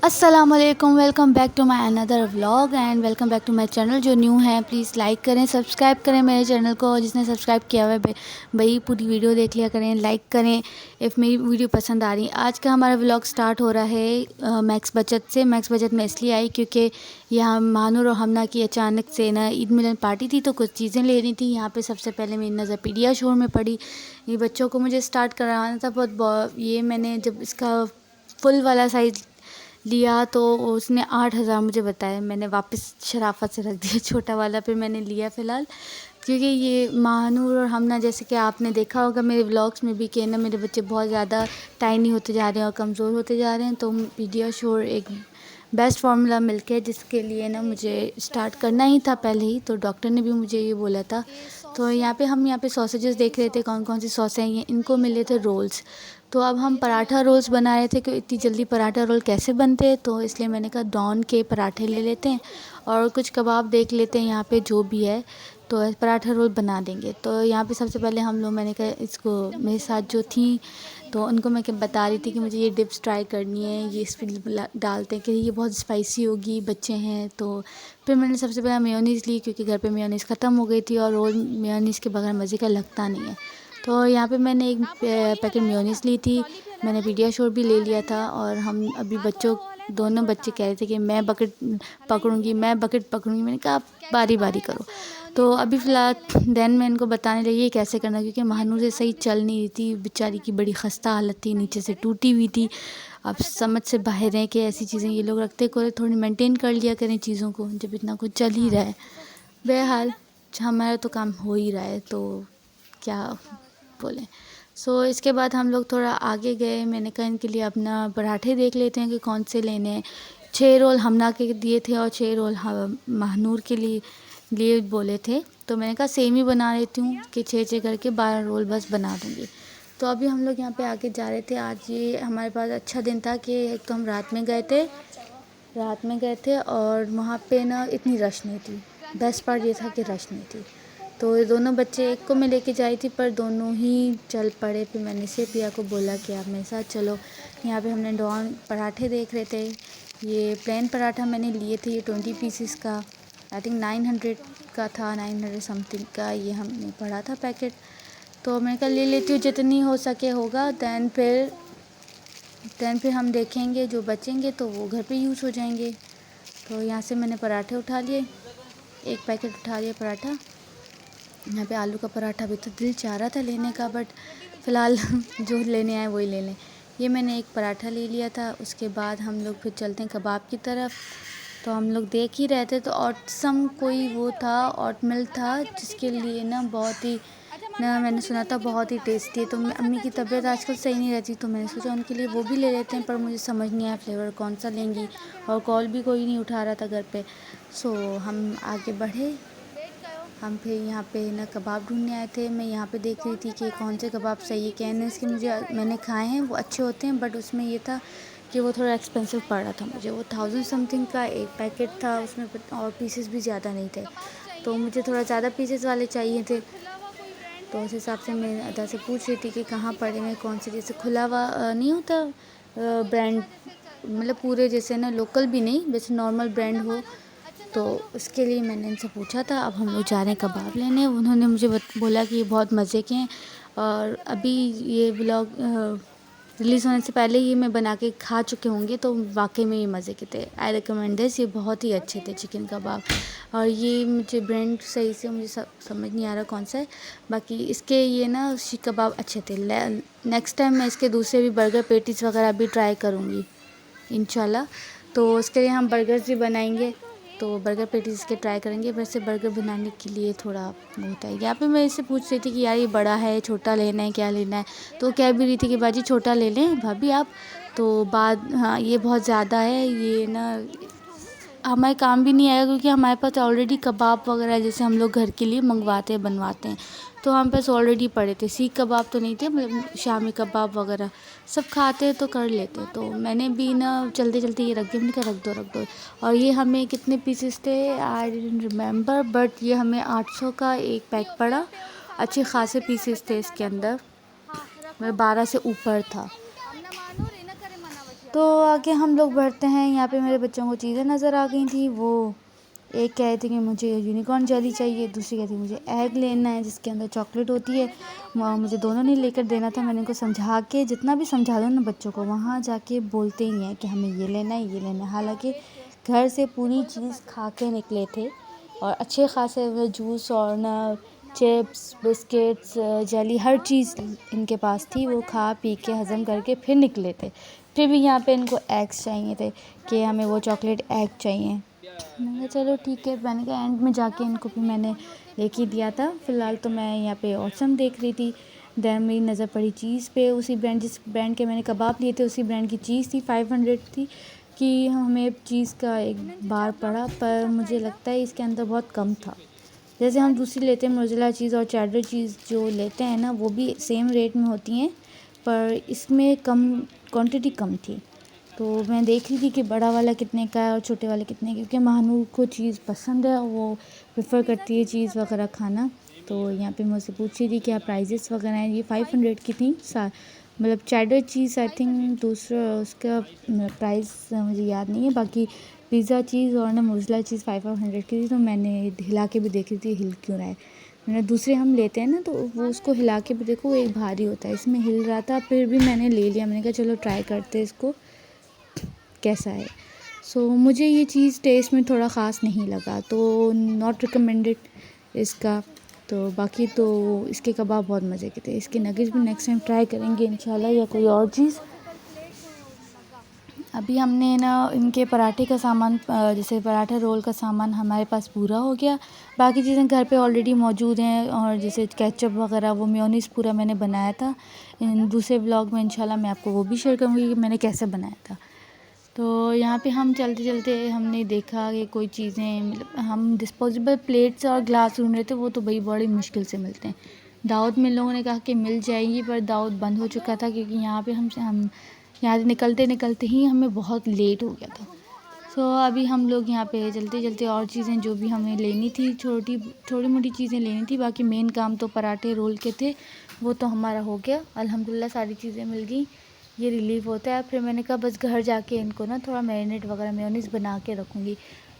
अस्सलामुअलैकुम, welcome back to my another vlog and welcome back to my channel. जो new है please like करें, subscribe करें मेरे चैनल को। जिसने सब्सक्राइब किया हुआ है भाई पूरी वीडियो देख लिया करें, लाइक करें इफ़ मेरी वीडियो पसंद आ रही है। आज का हमारा व्लॉग स्टार्ट हो रहा है मैक्स बचत से। मैक्स बचत में इसलिए आई क्योंकि यहाँ महानूर और हमना की अचानक से ना ईद मिलन पार्टी थी, तो कुछ चीज़ें लेनी थी। यहाँ पे सबसे पहले मेरी नज़र पीडियाश्योर में पड़ी। ये बच्चों को मुझे स्टार्ट कराना था बहुत। ये मैंने जब इसका फुल वाला साइज़ लिया तो उसने 8,000 मुझे बताया। मैंने वापस शराफत से रख दिया छोटा वाला, फिर मैंने लिया फ़िलहाल क्योंकि ये महानूर और हमना, जैसे कि आपने देखा होगा मेरे व्लॉग्स में भी कि ना मेरे बच्चे बहुत ज़्यादा टाइनी होते जा रहे हैं और कमज़ोर होते जा रहे हैं। तो पीडियाश्योर एक बेस्ट फार्मूला मिल्क है जिसके लिए ना मुझे स्टार्ट करना ही था पहले ही, तो डॉक्टर ने भी मुझे ये बोला था। तो यहाँ पे सॉसेजेस देख रहे थे कौन कौन सी सॉस हैं। ये इनको मिले थे रोल्स, तो अब हम पराठा रोल्स बना रहे थे कि इतनी जल्दी पराठा रोल कैसे बनते हैं, तो इसलिए मैंने कहा डॉन के पराठे ले लेते हैं और कुछ कबाब देख लेते हैं यहाँ पे जो भी है, तो पराठा रोल बना देंगे। तो यहाँ पे सबसे पहले हम लोग, मैंने कहा इसको, मेरे साथ जो थी तो उनको मैं क्या बता रही थी कि मुझे ये डिप्स ट्राई करनी है, ये इस पर डालते हैं कि ये बहुत स्पाइसी होगी, बच्चे हैं। तो फिर मैंने सबसे पहले मेयोनीज़ ली क्योंकि घर पे मेयोनीज़ ख़त्म हो गई थी और रोल मेयोनीज़ के बगैर मज़े का लगता नहीं है। तो यहाँ पे मैंने एक पैकेट मेयोनीज़ ली थी, मैंने पीडियाश्योर भी ले लिया था। और हम अभी दोनों बच्चे कह रहे थे कि मैं बकेट पकड़ूंगी, मैं बकेट पकड़ूंगी। मैंने कहा आप बारी बारी करो। तो अभी फ़िलहाल देन मैं इनको बताने लगी कैसे करना, क्योंकि महानूर से सही चल नहीं रही थी, बेचारी की बड़ी ख़स्ता हालत थी, नीचे से टूटी हुई थी। अब समझ से बाहर हैं कि ऐसी चीज़ें ये लोग रखते को थोड़ी मेंटेन कर लिया करें चीज़ों को, जब इतना कुछ चल ही रहा है। बहरहाल हमारा तो काम हो ही रहा है, तो क्या बोलें। इसके बाद हम लोग थोड़ा आगे गए। मैंने कहा इनके लिए अपना पराठे देख लेते हैं कि कौन से लेने हैं। 6 रोल हमना के दिए थे और 6 रोल महानूर के लिए बोले थे। तो मैंने कहा सेम ही बना लेती हूँ कि 6-6 करके 12 रोल बस बना दूँगी। तो अभी हम लोग यहाँ पे आगे जा रहे थे। आज ये हमारे पास अच्छा दिन था कि एक तो हम रात में गए थे और वहाँ पे ना इतनी रश नहीं थी। बेस्ट पार्ट ये था कि रश नहीं थी। तो ये दोनों बच्चे, एक को मैं लेके जा रही थी पर दोनों ही चल पड़े। फिर मैंने से पिया को बोला कि आप मेरे साथ चलो। यहाँ पे हमने डॉन पराठे देख रहे थे। ये प्लेन पराठा मैंने लिए थे, ये 20 पीसेस का, आई थिंक 900 का था, 900 समथिंग का ये हमने पढ़ा था पैकेट। तो मैंने कहा ले लेती हूँ, जितनी हो सके होगा। दैन फिर हम देखेंगे, जो बचेंगे तो वो घर पे यूज़ हो जाएंगे। तो यहाँ से मैंने पराठे उठा लिए, एक पैकेट उठा लिया पराठा। यहाँ पे आलू का पराठा भी तो दिल चाह रहा था लेने का, बट फ़िलहाल जो लेने आए वही ले लें। ये मैंने एक पराठा ले लिया था। उसके बाद हम लोग फिर चलते हैं कबाब की तरफ। तो हम लोग देख ही रहे थे तो ऑटसम कोई वो था, ऑट मिल था, जिसके लिए ना बहुत ही ना, मैंने सुना था बहुत ही टेस्टी है। तो अम्मी की तबीयत आजकल सही नहीं रहती, तो मैंने सोचा उनके लिए वो भी ले लेते हैं, पर मुझे समझ नहीं आया फ्लेवर कौन सा लेंगी और कॉल भी कोई नहीं उठा रहा था घर पे। हम आगे बढ़े। हम फिर यहाँ पे ना कबाब ढूंढने आए थे। मैं यहाँ पे देख रही थी कि कौन से कबाब सही है। कहने इसके मैंने खाए हैं, वो अच्छे होते हैं, बट उसमें ये था कि वो थोड़ा एक्सपेंसिव पड़ रहा था मुझे। वो 1000 समथिंग का एक पैकेट था, उसमें और पीसेस भी ज़्यादा नहीं थे, तो मुझे थोड़ा ज़्यादा पीसेस वाले चाहिए थे। तो उस हिसाब से मैं अदा से पूछ रही थी कि कहाँ पड़े हैं, कौन से, जैसे खुला हुआ नहीं होता ब्रांड, मतलब पूरे जैसे ना लोकल भी नहीं, वैसे नॉर्मल ब्रांड हो। तो उसके लिए मैंने इनसे पूछा था। अब हम लोग जा रहे हैं कबाब लेने। उन्होंने मुझे बोला कि ये बहुत मज़े के हैं और अभी ये ब्लॉग रिलीज़ होने से पहले ही मैं बना के खा चुके होंगे, तो वाकई में ये मज़े के थे। आई रिकमेंड दिस, ये बहुत ही अच्छे थे चिकन कबाब। और ये मुझे ब्रांड सही से मुझे समझ नहीं आ रहा कौन सा है। बाकी इसके ये ना शीख कबाब अच्छे थे। नेक्स्ट टाइम मैं इसके दूसरे भी बर्गर पैटीज़ वगैरह भी ट्राई करूँगी इंशाल्लाह। तो उसके लिए हम बर्गर्स भी बनाएंगे, तो बर्गर पैटीज़ के ट्राई करेंगे। वैसे बर्गर बनाने के लिए थोड़ा वो होता है। यहाँ पे मैं इससे पूछ रही थी कि यार ये बड़ा है, छोटा लेना है, क्या लेना है। तो कह भी रही थी कि बाजी छोटा ले लें भाभी आप। तो हाँ ये बहुत ज़्यादा है, ये ना हमारे काम भी नहीं आएगा, क्योंकि हमारे पास ऑलरेडी कबाब वगैरह जैसे हम लोग घर के लिए मंगवाते हैं, बनवाते हैं, तो हम पास ऑलरेडी पड़े थे। सीख कबाब तो नहीं थे, मतलब शामी कबाब वगैरह सब खाते हैं तो कर लेते। तो मैंने भी ना चलते चलते ये रख दिया, मैंने कहा रख दो। और ये हमें कितने पीसेस थे आई डेंट रिमेंबर, बट ये हमें 800 का एक पैक पड़ा। अच्छे खासे पीसेस थे इसके अंदर, मतलब 12 से ऊपर था। तो आगे हम लोग बढ़ते हैं। यहाँ पे मेरे बच्चों को चीज़ें नज़र आ गई थी। वो एक कह रही थी कि मुझे यूनिकॉर्न जेली चाहिए, दूसरी कहती मुझे एग लेना है जिसके अंदर चॉकलेट होती है। मुझे दोनों नहीं लेकर देना था। मैंने उनको समझा के, जितना भी समझा दो ना बच्चों को, वहाँ जाके बोलते ही हैं कि हमें ये लेना है, ये लेना है। हालांकि घर से पूरी चीज़ खा के निकले थे और अच्छे खासे वो जूस और ना चिप्स, बिस्किट्स, जेली, हर चीज़ इनके पास थी। वो खा पी के हज़म करके फिर निकले थे। फिर भी यहाँ पे इनको एग्स चाहिए थे कि हमें वो चॉकलेट एग चाहिए। मैंने कहा चलो ठीक है। मैंने कहा एंड में जाके इनको भी मैंने लेके दिया था। फ़िलहाल तो मैं यहाँ पे ऑसम देख रही थी। देन मेरी नज़र पड़ी चीज़ पे। उसी ब्रांड, जिस ब्रांड के मैंने कबाब लिए थे, उसी ब्रांड की चीज़ थी। 500 थी कि हमें चीज़ का एक बार पड़ा, पर मुझे लगता है इसके अंदर बहुत कम था। जैसे हम दूसरी लेते हैं मोज़रेला चीज़ और चेडर चीज़ जो लेते हैं ना, वो भी सेम रेट में होती हैं, पर इसमें कम क्वांटिटी कम थी। तो मैं देख रही थी कि बड़ा वाला कितने का है और छोटे वाले कितने का, क्योंकि महानूर को चीज़ पसंद है, वो प्रेफर करती है चीज़ वगैरह खाना। तो यहाँ पे मुझसे पूछ रही थी क्या प्राइजेस वगैरह हैं। ये 500 की थी। मतलब चेडर चीज़ आई थिंक दूसरा, उसका प्राइस मुझे याद नहीं है। बाकी पिज़्ज़ा चीज़ और ना मोज़रेला चीज़ 500 की थी। तो मैंने हिला के भी देख रही थी हिल क्यों रहा है। मैंने दूसरे हम लेते हैं ना, तो वो उसको हिला के भी देखो, एक भारी होता है, इसमें हिल रहा था, फिर भी मैंने ले लिया। मैंने कहा चलो ट्राई करते हैं इसको कैसा है। सो मुझे ये चीज़ टेस्ट में थोड़ा ख़ास नहीं लगा, तो नॉट रिकमेंडेड इसका। तो बाकी तो इसके कबाब बहुत मज़े के थे। इसके नगेट्स भी नेक्स्ट टाइम ट्राई करेंगे इंशाल्लाह, या कोई और चीज़। अभी हमने ना इनके पराठे का सामान, जैसे पराठा रोल का सामान हमारे पास पूरा हो गया। बाकी चीज़ें घर पे ऑलरेडी मौजूद हैं, और जैसे केचप वगैरह, वो मेयोनीज़ पूरा मैंने बनाया था। दूसरे व्लॉग में इंशाल्लाह मैं आपको वो भी शेयर करूँगी कि मैंने कैसे बनाया था। तो यहाँ पे हम चलते चलते हमने देखा कि कोई चीज़ें, मतलब हम डिस्पोजेबल प्लेट्स और ग्लास ढूंढ रहे थे। वो तो भाई बड़ी मुश्किल से मिलते हैं। दाऊद में लोगों ने कहा कि मिल जाएगी, पर दाऊद बंद हो चुका था, क्योंकि यहाँ पे हम यहाँ से निकलते निकलते ही हमें बहुत लेट हो गया था। सो अभी हम लोग यहाँ पे चलते चलते और चीज़ें जो भी हमें लेनी थी, छोटी मोटी चीज़ें लेनी थी। बाकी मेन काम तो पराठे रोल के थे, वो तो हमारा हो गया अल्हम्दुलिल्लाह। सारी चीज़ें मिल गई, ये रिलीफ़ होता है। फिर मैंने कहा बस घर जाके इनको ना थोड़ा मैरिनेट वगैरह मेयोनीज़ बना के रखूँगी,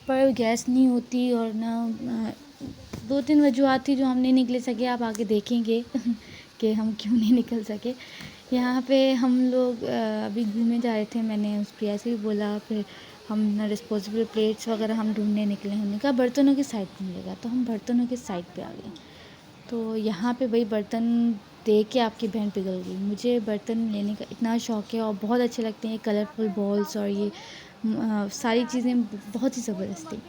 पर गैस नहीं होती और ना 2-3 वजूहत थी जो हम नहीं निकल सके। आप आगे देखेंगे कि हम क्यों नहीं निकल सके। यहाँ पे हम लोग अभी घूमने जा रहे थे। मैंने उस प्रिया से भी बोला, फिर हम ना डिस्पोजेबल प्लेट्स वगैरह हम ढूंढने निकले। हमने कहा बर्तनों की साइड ढूंढेगा, तो हम बर्तनों की साइड पे आ गए। तो यहाँ पे भाई बर्तन देख के आपकी बहन पिघल गई। मुझे बर्तन लेने का इतना शौक़ है और बहुत अच्छे लगते हैं कलरफुल बॉल्स, और ये सारी चीज़ें बहुत ही ज़बरदस्त थी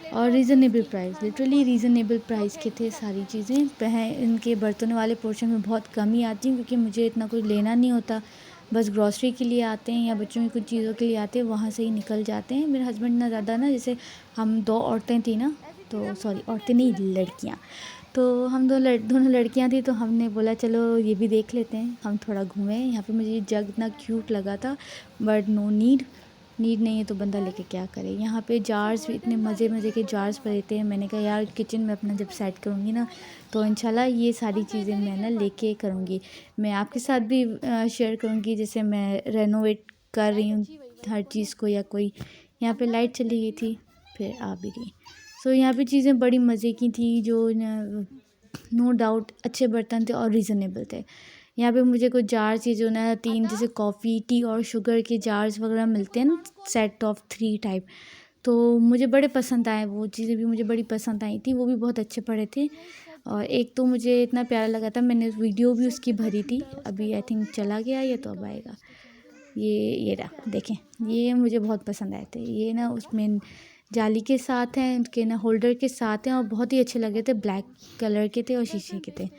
और reasonable price, literally reasonable price के थे सारी चीज़ें। इनके बर्तनों वाले पोर्शन में बहुत कम ही आती हैं, क्योंकि मुझे इतना कुछ लेना नहीं होता। बस ग्रॉसरी के लिए आते हैं या बच्चों की कुछ चीज़ों के लिए आते हैं, वहाँ से ही निकल जाते हैं। मेरे हस्बैंड ना ज़्यादा ना, जैसे हम 2 औरतें थी ना, तो सॉरी औरतें नहीं, लड़कियाँ। तो हम दोनों लड़कियां थी, तो हमने बोला चलो ये भी देख लेते हैं, हम थोड़ा घूमें। यहाँ पे मुझे ये जग इतना क्यूट लगा था, बट नो नीड नहीं है तो बंदा लेके क्या करे। यहाँ पे जार्स भी इतने मज़े के जार्स पड़े थे। मैंने कहा यार किचन में अपना जब सेट करूँगी ना, तो इंशाल्लाह ये सारी चीज़ें मैं ना लेके करूँगी। मैं आपके साथ भी शेयर करूँगी, जैसे मैं रेनोवेट कर रही हूँ हर चीज़ को, या कोई। यहाँ पे लाइट चली गई थी, फिर आ भी गई। सो यहाँ पे चीज़ें बड़ी मज़े की थी, जो नो डाउट अच्छे बर्तन थे और रीज़नेबल थे। यहाँ पे मुझे कुछ जार्स, ये जो ना 3 जैसे कॉफ़ी, टी और शुगर के जार्स वगैरह मिलते हैं ना, सेट ऑफ 3 टाइप, तो मुझे बड़े पसंद आए। वो चीज़ें भी मुझे बड़ी पसंद आई थी, वो भी बहुत अच्छे पड़े थे। और एक तो मुझे इतना प्यारा लगा था, मैंने वीडियो भी उसकी भरी थी। अभी आई थिंक चला गया, ये तो अब आएगा। ये रहा, देखें, ये मुझे बहुत पसंद आए थे। ये ना उसमें जाली के साथ हैं, उनके ना होल्डर के साथ हैं, और बहुत ही अच्छे लगे थे। ब्लैक कलर के थे और शीशे के थे।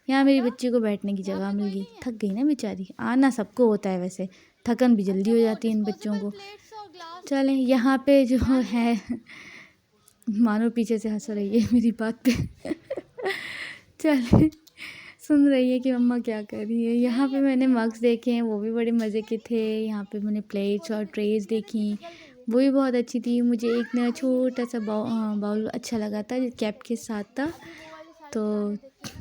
यहाँ मेरी बच्ची को बैठने की जगह मिल गई। थक गई ना बेचारी, आना सबको होता है, वैसे थकन भी जल्दी हो जाती है इन बच्चों को। चलें, यहाँ पे जो है मानो पीछे से हंस रही है मेरी बात पे चलें, सुन रही है कि मम्मा क्या कर रही है। यहाँ पे मैंने मग्स देखे हैं, वो भी बड़े मज़े के थे। यहाँ पे मैंने प्लेट्स और ट्रेज देखी, वो भी बहुत अच्छी थी। मुझे एक ना छोटा सा बाउल अच्छा लगा था, जो कैप के साथ था, तो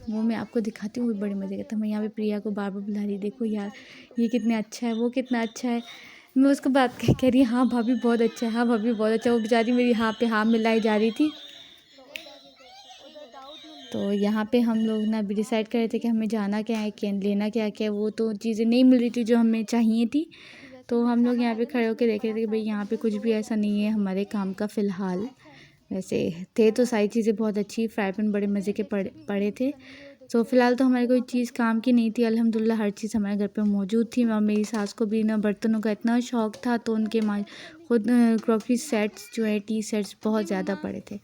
वो मैं आपको दिखाती हूँ। वो भी बड़े मज़े का था। मैं यहाँ पे प्रिया को बार बार बुला रही, देखो यार ये कितना अच्छा है, वो कितना अच्छा है। मैं उसको बात कह रही हाँ भाभी बहुत अच्छा है, हाँ भाभी बहुत अच्छा। वो बेचारी मेरी हाँ पे हाँ मिलाई जा रही थी। तो यहाँ पे हम लोग ना अभी डिसाइड कर रहे थे कि हमें जाना क्या है, क्या लेना क्या क्या। वो तो चीज़ें नहीं मिल रही थी जो हमें चाहिए थी। तो हम लोग यहाँ पे खड़े होकर देख रहे थे कि भाई यहाँ पे कुछ भी ऐसा नहीं है हमारे काम का फ़िलहाल। वैसे थे तो सारी चीज़ें बहुत अच्छी, फ्राई पैन बड़े मज़े के पड़े थे। तो फ़िलहाल तो हमारी कोई चीज़ काम की नहीं थी। अल्हम्दुलिल्लाह हर चीज़ हमारे घर पे मौजूद थी। और मेरी सास को भी ना बर्तनों का इतना शौक़ था, तो उनके खुद क्रॉकरी सेट्स जो है, टी सेट्स बहुत ज़्यादा पड़े थे।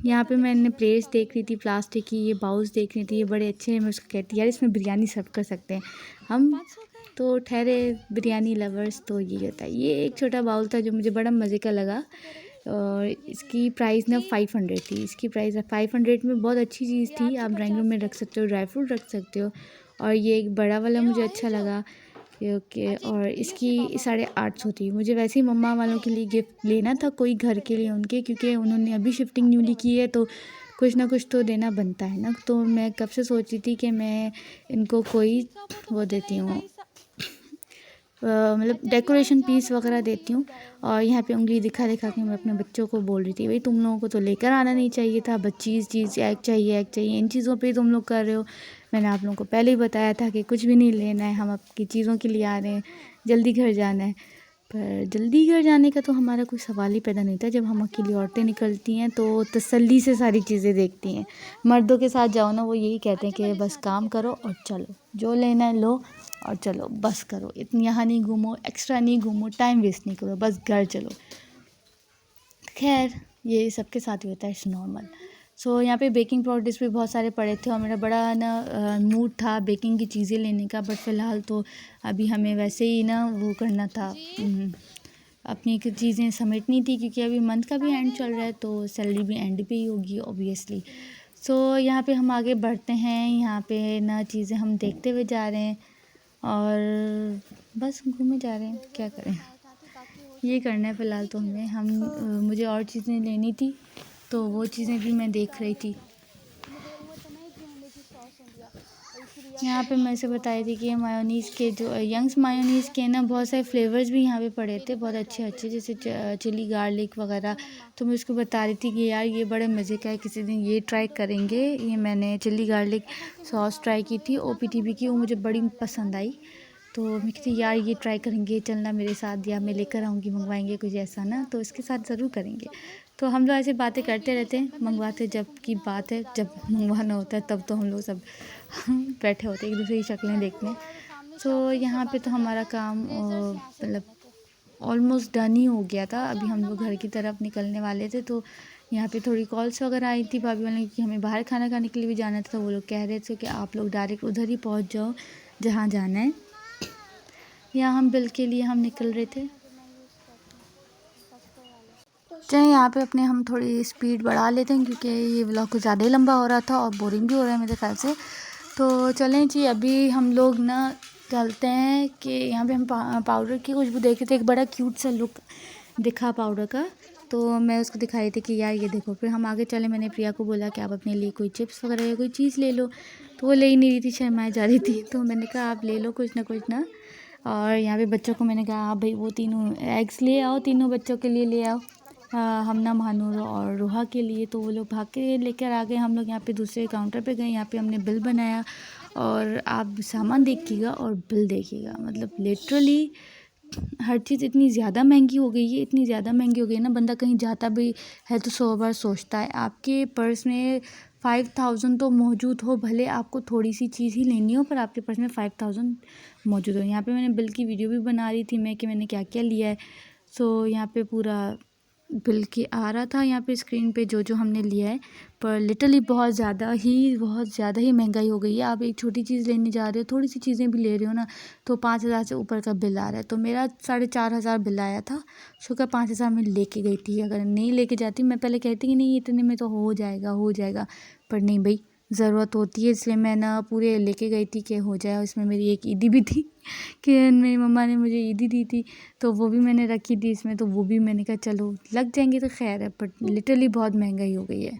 यहाँ पे मैंने प्लेट्स देख रही थी प्लास्टिक की, ये बाउल्स देख रही थी, ये बड़े अच्छे हैं। मैं उसको कहती यार इसमें बिरयानी सर्व कर सकते हैं हम। तो ठहरे बिरयानी लवर्स, तो ये होता है। ये एक छोटा बाउल था जो मुझे बड़ा मज़े का लगा, और इसकी प्राइस ना 500 थी। इसकी प्राइस 500 में बहुत अच्छी चीज़ थी। आप ड्राइंग रूम में रख सकते हो, ड्राई फ्रूट रख सकते हो। और ये एक बड़ा वाला मुझे अच्छा लगा ओके। और इसकी 850 थी। मुझे वैसे ही मम्मा वालों के लिए गिफ्ट लेना था कोई घर के लिए उनके, क्योंकि उन्होंने अभी शिफ्टिंग न्यूली की है, तो कुछ ना कुछ तो देना बनता है ना। तो मैं कब से सोच रही थी कि मैं इनको कोई वो देती हूँ, मतलब डेकोरेशन पीस वगैरह देती हूँ। और यहाँ पे उंगली दिखा दिखा के मैं अपने बच्चों को बोल रही थी भाई तुम लोगों को तो लेकर आना नहीं चाहिए था, बस चीज़ एग चाहिए, इन चीज़ों पे तुम लोग कर रहे हो। मैंने आप लोगों को पहले ही बताया था कि कुछ भी नहीं लेना है, हम आपकी चीज़ों के लिए आ रहे हैं, जल्दी घर जाना है। पर जल्दी घर जाने का तो हमारा कोई सवाल ही पैदा नहीं था। जब हम अकेली औरतें निकलती हैं तो तसल्ली से सारी चीज़ें देखती हैं। मर्दों के साथ जाओ ना, वो यही कहते हैं कि बस काम करो और चलो, जो लेना है लो और चलो, बस करो, इतनी यहाँ नहीं घूमो, एक्स्ट्रा नहीं घूमो, टाइम वेस्ट नहीं करो, बस घर चलो। खैर ये सबके साथ ही होता है, इट्स नॉर्मल। सो यहाँ पे बेकिंग प्रोडक्ट्स भी बहुत सारे पड़े थे और मेरा बड़ा ना मूड था बेकिंग की चीज़ें लेने का। बट फ़िलहाल तो अभी हमें वैसे ही ना वो करना था, अपनी चीज़ें समेटनी थी, क्योंकि अभी मंथ का भी एंड चल रहा है, तो सैलरी भी एंड पे ही होगी ऑब्वियसली। सो यहाँ पे हम आगे बढ़ते हैं। यहाँ पे ना चीज़ें हम देखते हुए जा रहे हैं और बस घूमे जा रहे हैं, क्या करें, ये करना है फ़िलहाल तो हमें। मुझे और चीज़ें लेनी थी, तो वो चीज़ें भी मैं देख रही थी। यहाँ पे मैं इसे बताई थी कि ये मायोनीज़ के जो यंग्स मायोनीज़ के ना बहुत सारे फ्लेवर्स भी यहाँ पे पड़े थे, बहुत अच्छे जैसे चिली गार्लिक वगैरह। तो मैं उसको बता रही थी कि यार ये बड़े मज़े का है, किसी दिन ये ट्राई करेंगे। ये मैंने चिली गार्लिक सॉस ट्राई की थी OPTB की, वो मुझे बड़ी पसंद आई। तो मैं कहती यार ये ट्राई करेंगे, चलना मेरे साथ, या मैं लेकर आऊँगी, मंगवाएंगे कुछ ऐसा ना, तो इसके साथ ज़रूर करेंगे। तो हम लोग ऐसे बातें करते रहते हैं, मंगवाते जब की बात है, जब मंगवाना होता है तब तो हम लोग सब बैठे होते हैं एक दूसरे की शक्लें देखने। तो यहाँ पे तो हमारा काम मतलब ऑलमोस्ट डन ही हो गया था। अभी हम लोग घर की तरफ निकलने वाले थे, तो यहाँ पे थोड़ी कॉल्स वगैरह आई थी भाभी वालों की, हमें बाहर खाना खाने के लिए भी जाना था। तो वो लोग कह रहे थे कि आप लोग डायरेक्ट उधर ही पहुँच जाओ जहाँ जाना है। यहाँ हम बिल के लिए हम निकल रहे थे। चलिए यहाँ पे अपने हम थोड़ी स्पीड बढ़ा लेते हैं, क्योंकि ये व्लॉग कुछ ज़्यादा ही लंबा हो रहा था और बोरिंग भी हो रहा है मेरे ख्याल से। तो चलें जी, अभी हम लोग ना चलते हैं कि यहाँ पे हम पाउडर की खुशबू देख रहे थे, एक बड़ा क्यूट सा लुक दिखा पाउडर का। तो मैं उसको दिखाई थी कि यार ये देखो। फिर हम आगे चले, मैंने प्रिया को बोला कि आप अपने लिए कोई चिप्स वगैरह या कोई चीज़ ले लो, तो वो ले ही नहीं रही थी, शर्माए जा रही थी। तो मैंने कहा आप ले लो कुछ ना। और यहाँ पे बच्चों को मैंने कहा आप भाई वो तीनों एग्स ले आओ, तीनों बच्चों के लिए ले आओ, हमना, महानूर और रूहा के लिए। तो वो लोग भाग के लेकर आ गए। हम लोग यहाँ पे दूसरे काउंटर पे गए, यहाँ पे हमने बिल बनाया। और आप सामान देखिएगा और बिल देखिएगा, मतलब लिटरली हर चीज़ इतनी ज़्यादा महंगी हो गई है, इतनी ज़्यादा महंगी हो गई है ना, बंदा कहीं जाता भी है तो 100 बार सोचता है। आपके पर्स में 5000 तो मौजूद हो, भले आपको थोड़ी सी चीज़ ही लेनी हो, पर आपके पर्स में 5000 मौजूद हो। यहाँ पे मैंने बिल की वीडियो भी बना रही थी मैं कि मैंने क्या क्या लिया है। सो यहाँ पे पूरा बिल की आ रहा था यहाँ पे स्क्रीन पे जो हमने लिया है। पर लिटरली बहुत ज़्यादा ही महंगाई हो गई है। आप एक छोटी चीज़ लेने जा रहे हो, थोड़ी सी चीज़ें भी ले रहे हो ना, तो 5000 से ऊपर का बिल आ रहा है। तो मेरा 4500 बिल आया था, शुक्र 5000 में लेके गई थी। अगर नहीं लेके जाती, मैं पहले कहती कि नहीं इतने में तो हो जाएगा, पर नहीं भाई, ज़रूरत होती है, इसलिए मैं ना पूरे लेके गई थी कि हो जाए। इसमें मेरी एक ईदी भी थी कि मेरी मम्मा ने मुझे ईदी दी थी, तो वो भी मैंने रखी थी इसमें, तो वो भी मैंने कहा चलो लग जाएंगे तो खैर है। बट लिटरली बहुत महंगाई हो गई है।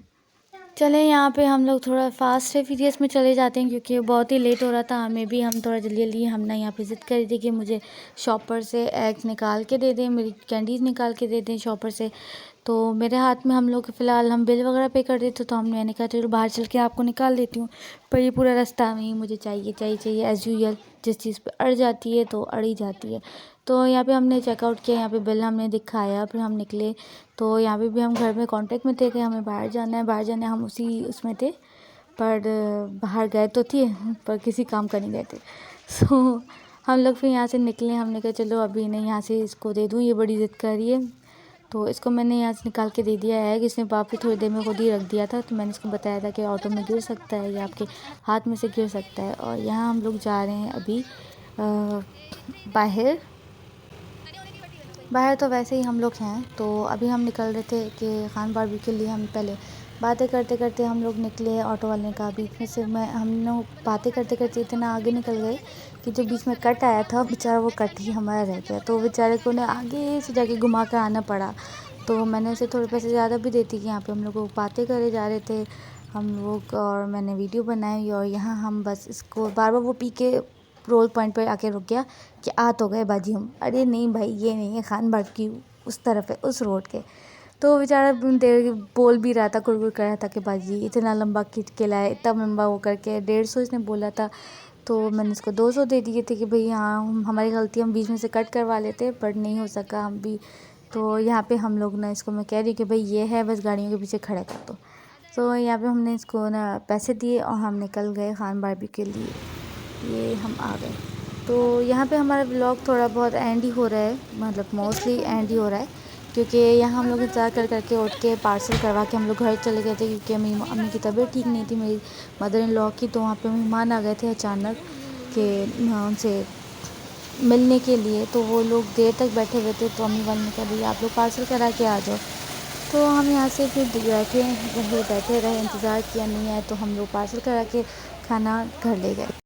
चले यहाँ पे हम लोग थोड़ा फास्ट एंड फ्यूरियस में चले जाते हैं क्योंकि बहुत ही लेट हो रहा था हमें भी। हम थोड़ा जल्दी जल्दी हमने यहाँ पे ज़िद करी थी कि मुझे शॉपर से एग्स निकाल के दे दें, मेरी कैंडीज़ निकाल के दे दें शॉपर से। तो मेरे हाथ में हम लोग फ़िलहाल हम बिल वगैरह पे कर देते, तो मैंने कहा चलो बाहर चल के आपको निकाल देती हूँ। पर ये पूरा रास्ता में मुझे चाहिए एज़ यूजुअल, जिस चीज़ पे अड़ जाती है तो अड़ ही जाती है। तो यहाँ पे हमने चेकआउट किया, यहाँ पे बिल हमने दिखाया, फिर हम निकले। तो यहाँ पे भी हम घर में कांटेक्ट में थे कि हमें बाहर जाना है, हम उसी उसमें थे। पर बाहर गए तो थे पर किसी काम का नहीं गए थे। सो हम लोग फिर यहाँ से निकले, हमने कहा चलो अभी नहीं, यहाँ से इसको दे दूँ, ये बड़ी ज़िद कर रही है। तो इसको मैंने यहाँ से निकाल के दे दिया है। इसने वापस थोड़ी देर में खुद ही रख दिया था, तो मैंने इसको बताया था कि ऑटो में गिर सकता है या आपके हाथ में से गिर सकता है। और यहाँ हम लोग जा रहे हैं अभी बाहर तो वैसे ही हम लोग हैं। तो अभी हम निकल रहे थे कि खान बारबी के लिए। हम पहले बातें करते करते हम लोग निकले, ऑटो वाले का बीच में से हम लोग बातें करते करते इतना आगे निकल गए कि जो बीच में कट आया था बेचारा, वो कट ही हमारा रह गया। तो बेचारे को ना आगे से जाके घुमा कर आना पड़ा। तो मैंने उसे थोड़े पैसे ज़्यादा भी देती कि यहाँ पे हम लोग बातें करे जा रहे थे हम लोग, और मैंने वीडियो बनाई। और यहाँ हम बस इसको बार बार वो पी के रोल पॉइंट पर आके रुक गया कि आ तो गए बाजी हम। अरे नहीं भाई, ये नहीं है, खान बाग की उस तरफ है, उस रोड के। तो बेचारा देर बोल भी रहा था, कुरकुर कर रहा था कि बाजी इतना लंबा खींच के लाए, इतना लंबा वो करके 150 इसने बोला था। तो मैंने इसको 200 दे दिए थे कि भाई हाँ हमारी गलती, हम बीच में से कट करवा लेते, बट नहीं हो सका हम भी। तो यहाँ पे हम लोग ना, इसको मैं कह रही हूँ कि भाई ये है, बस गाड़ियों के पीछे खड़े कर दो। तो यहाँ पे हमने इसको ना पैसे दिए और हम निकल गए खान बारबी के लिए। ये हम आ गए। तो यहाँ पे हमारा व्लॉग थोड़ा बहुत एंड ही हो रहा है, मतलब मोस्टली एंड ही हो रहा है, क्योंकि यहाँ हम लोग इंतज़ार कर करके उठ के पार्सल करवा के हम लोग घर चले गए थे। क्योंकि मेरी अम्मी की तबीयत ठीक नहीं थी, मेरी मदर इन लॉ की। तो वहाँ पे मेहमान आ गए थे अचानक कि उनसे मिलने के लिए। तो वो लोग देर तक बैठे हुए थे, तो अम्मी वाले ने कहा भैया आप लोग पार्सल करा के आ जाओ। तो हम यहाँ से फिर बैठे रहे, इंतज़ार किया, नहीं आए तो हम लोग पार्सल करा के खाना घर ले गए।